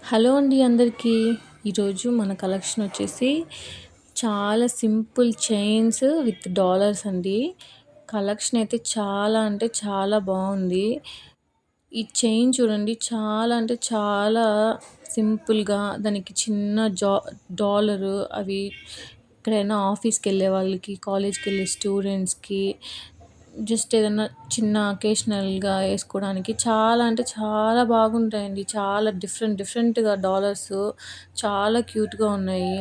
Hello అండి అందరికీ. ఈరోజు మన కలెక్షన్ వచ్చేసి చాలా సింపుల్ చైన్స్ విత్ డాలర్స్ అండి. కలెక్షన్ అయితే చాలా అంటే చాలా బాగుంది. ఈ చైన్ చూడండి, చాలా అంటే చాలా సింపుల్గా దానికి చిన్న డాలరు అవి ఎక్కడైనా ఆఫీస్కి వెళ్ళే వాళ్ళకి, కాలేజ్కి వెళ్ళే స్టూడెంట్స్కి, జస్ట్ ఏదన్నా చిన్న అకేషనల్గా వేసుకోవడానికి చాలా అంటే చాలా బాగుంటాయండి. చాలా డిఫరెంట్గా డాలర్స్ చాలా క్యూట్గా ఉన్నాయి.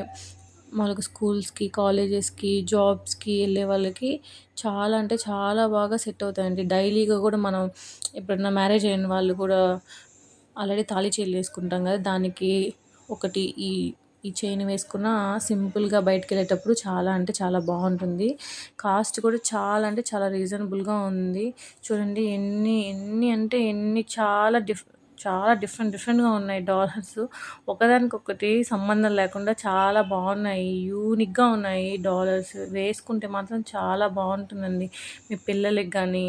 మనకు స్కూల్స్కి, కాలేజెస్కి, జాబ్స్కి వెళ్ళే వాళ్ళకి చాలా అంటే చాలా బాగా సెట్ అవుతాయండి. డైలీగా కూడా మనం ఎప్పుడన్నా మ్యారేజ్ అయిన వాళ్ళు కూడా ఆల్రెడీ తాళి చైన్లు వేసుకుంటాం కదా, దానికి ఒకటి ఈ ఈ చైన్ వేసుకున్న సింపుల్గా బయటకు వెళ్ళేటప్పుడు చాలా అంటే చాలా బాగుంటుంది. కాస్ట్ కూడా చాలా అంటే చాలా రీజనబుల్గా ఉంది. చూడండి ఎన్ని ఎన్ని అంటే ఎన్ని చాలా డిఫరెంట్గా ఉన్నాయి డాలర్స్. ఒకదానికొకటి సంబంధం లేకుండా చాలా బాగున్నాయి, యూనిక్గా ఉన్నాయి డాలర్స్. వేసుకుంటే మాత్రం చాలా బాగుంటుందండి. మీ పిల్లలకి కానీ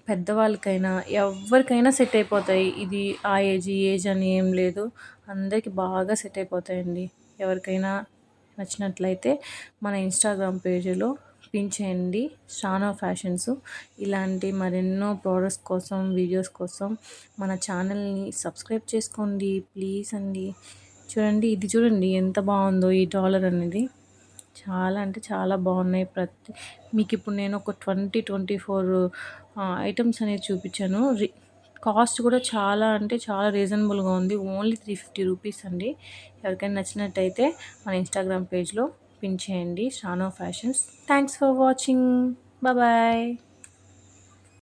పెద్దవాళ్ళకైనా ఎవరికైనా సెట్ అయిపోతాయి. ఇది ఆ ఏజ్ ఈ ఏజ్ అని ఏం లేదు, అందరికీ బాగా సెట్ అయిపోతాయండి. ఎవరికైనా నచ్చినట్లయితే మన ఇన్స్టాగ్రామ్ పేజీలో పిన్ చేయండి, షానా ఫ్యాషన్స్. ఇలాంటి మరెన్నో ప్రోడక్ట్స్ కోసం, వీడియోస్ కోసం మన ఛానల్ని సబ్స్క్రైబ్ చేసుకోండి ప్లీజ్ అండి. చూడండి, ఇది చూడండి ఎంత బాగుందో ఈ డాలర్ అనేది. చాలా అంటే చాలా బాగున్నాయి. మీకు ఇప్పుడు నేను ఒక 24 ఐటమ్స్ అనేది చూపించాను. కాస్ట్ కూడా చాలా అంటే చాలా రీజనబుల్గా ఉంది. ఓన్లీ 350 రూపీస్ అండి. ఎవరికైనా నచ్చినట్టయితే మన ఇన్స్టాగ్రామ్ పేజ్లో పిన్ చేయండి, Shano fashions. Thanks for watching. Bye.